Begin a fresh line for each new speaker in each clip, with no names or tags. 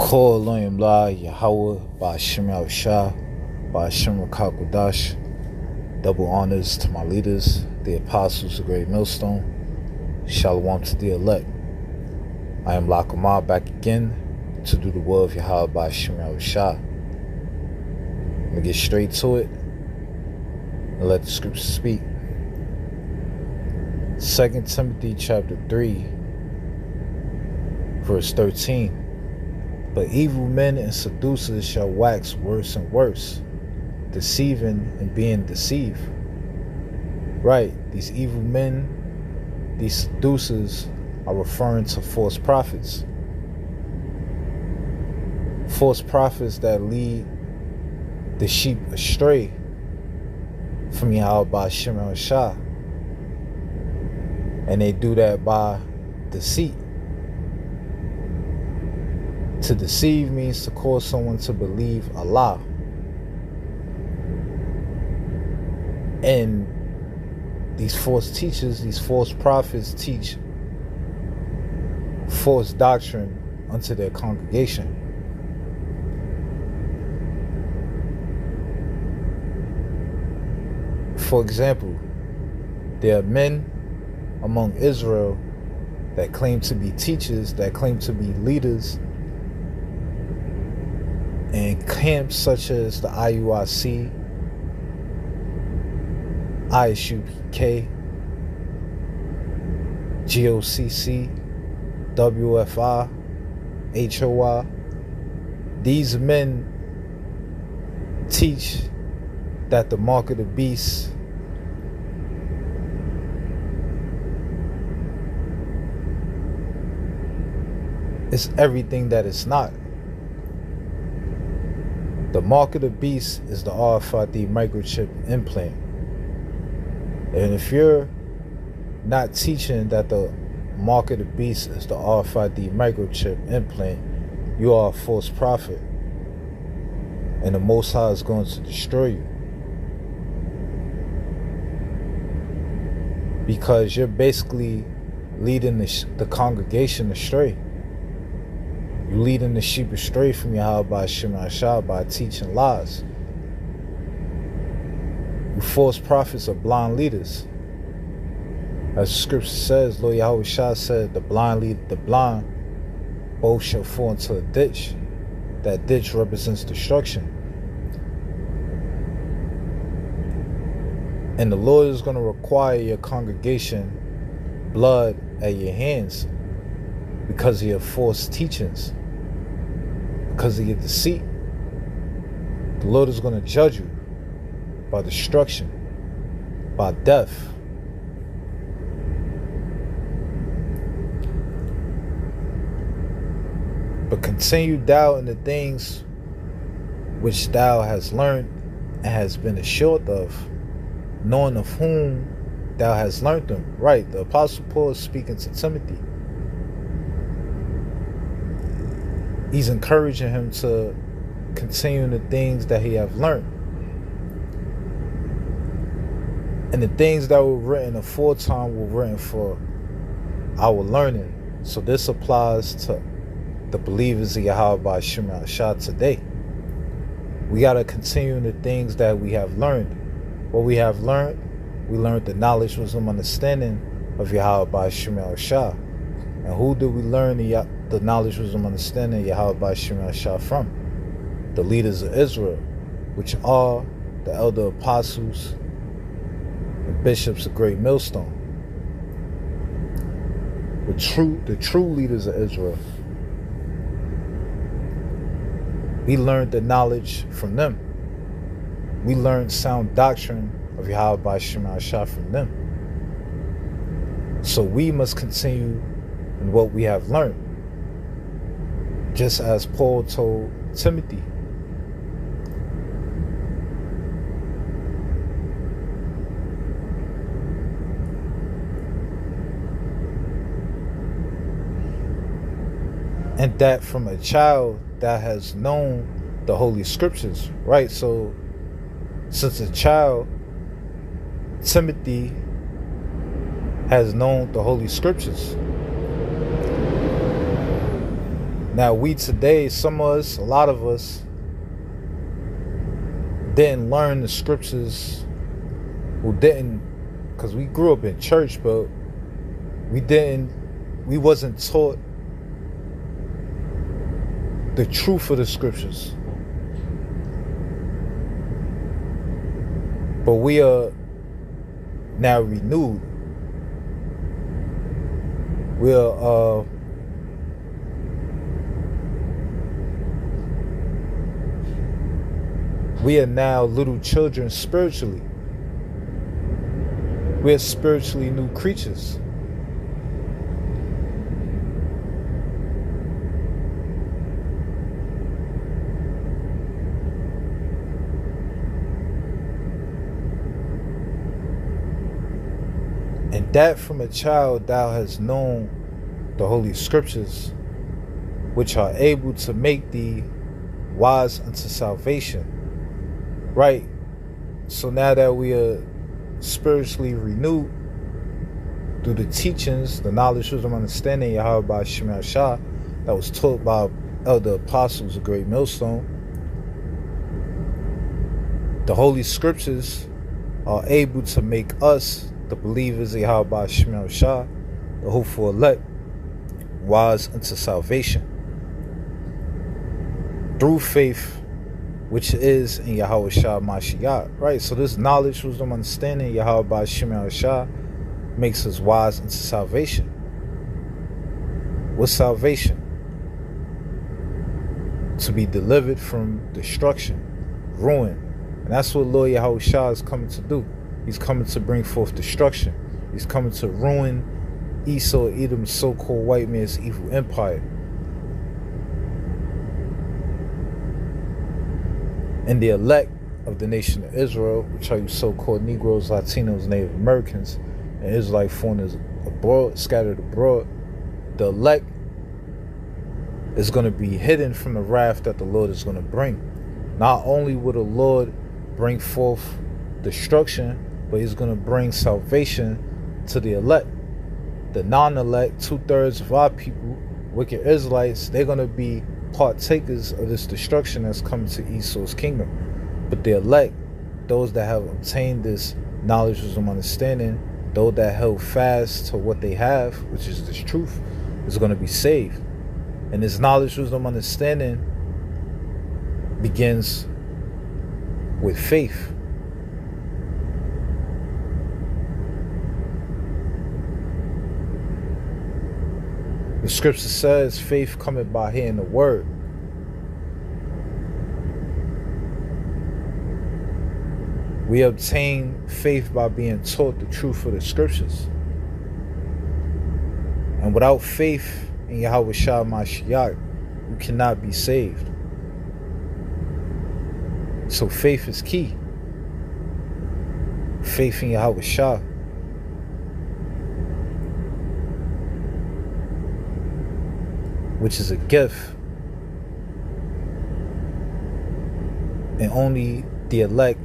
Kol Elohim La Yahweh Ba'Shem Yahushua Ba'Shem Rakakwadash. Double honors to my leaders, the apostles, the great millstone. Shalom to the elect. I am Lakamah, back again to do the will of Yahweh Ba'Shem Yahushua. I'm going to get straight to it and let the scriptures speak. 2 Timothy chapter 3 verse 13. But evil men and seducers shall wax worse and worse, deceiving and being deceived. Right, these evil men, these seducers are referring to false prophets. False prophets that lead the sheep astray from Yahweh Ba'Shem Yahushua. And they do that by deceit. To deceive means to cause someone to believe a lie. And these false teachers, these false prophets teach false doctrine unto their congregation. For example, there are men among Israel that claim to be teachers, that claim to be leaders, and camps such as the IUIC, ISUPK, GOCC, WFI, HOI. These men teach that the mark of the beast is everything that it's not. The mark of the beast is the RFID microchip implant. And if you're not teaching that the mark of the beast is the RFID microchip implant, you are a false prophet. And the Most High is going to destroy you. Because you're basically leading the congregation astray. You're leading the sheep astray from Yahweh Ba'Shem Yahushua by teaching lies. You false prophets are blind leaders. As the scripture says, Lord Yahushua said, the blind both shall fall into a ditch. That ditch represents destruction. And the Lord is going to require your congregation blood at your hands because of your false teachings, because of your deceit. The Lord is going to judge you by destruction, by death. But continue thou in the things which thou hast learned and hast been assured of, knowing of whom thou hast learned them. Right, the Apostle Paul is speaking to Timothy. He's encouraging him to continue in the things that he have learned. And the things that were written aforetime were written for our learning. So this applies to the believers of Yahweh Ba'Shem Yahushua today. We got to continue in the things that we have learned. What we have learned, we learned the knowledge, wisdom, understanding of Yahweh Ba'Shem Yahushua. And who did we learn the knowledge, wisdom, understanding of Yahweh Ba'Shem Yahushua from? The leaders of Israel, which are the elder apostles and bishops of great millstone. The true leaders of Israel. We learned the knowledge from them. We learned sound doctrine of Yahweh Ba'Shem Yahushua from them. So we must continue in what we have learned. Just as Paul told Timothy. And that from a child that has known the Holy Scriptures, right? So since a child, Timothy has known the Holy Scriptures. Now we today, some of us, a lot of us, didn't learn the scriptures, who didn't, because we grew up in church, but we wasn't taught the truth of the scriptures. But we are now renewed. We are now little children spiritually. We are spiritually new creatures. And that from a child thou hast known the holy scriptures, which are able to make thee wise unto salvation. Right? So now that we are spiritually renewed through the teachings, the knowledge, wisdom, understanding, Yahweh by Shema Shah, that was taught by elder apostles, a great millstone, the holy scriptures are able to make us, the believers, Yahweh by Shema Shah, the hopeful elect, wise unto salvation through faith, which is in Yahweh Shah Mashiach. Right? So this knowledge, wisdom, understanding, Yahweh by Shema Shah, makes us wise unto salvation. What's salvation? To be delivered from destruction, ruin. And that's what Lord Yahweh Shah is coming to do. He's coming to bring forth destruction. He's coming to ruin Esau, Edom's so-called white man's evil empire. And the elect of the nation of Israel, which are you so-called Negroes, Latinos, Native Americans, and Israelite foreigners abroad, scattered abroad, the elect is going to be hidden from the wrath that the Lord is going to bring. Not only will the Lord bring forth destruction, but he's going to bring salvation to the elect. The non-elect, 2/3 of our people, wicked Israelites, they're going to be partakers of this destruction that's coming to Esau's kingdom. But the elect, those that have obtained this knowledge, wisdom, understanding, those that held fast to what they have, which is this truth, is going to be saved. And this knowledge, wisdom, understanding begins with faith. The scripture says, faith cometh by hearing the word. We obtain faith by being taught the truth of the scriptures. And without faith in Yahweh Shah Mashiach, you cannot be saved. So faith is key. Faith in Yahweh Shah. Which is a gift. And only the elect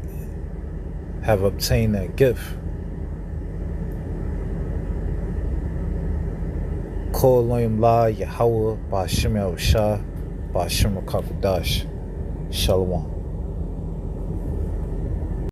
have obtained that gift. Kol Loyam La Yahweh Ba'Shem Yahushua Ba'Shem Rakakadash. Shalom.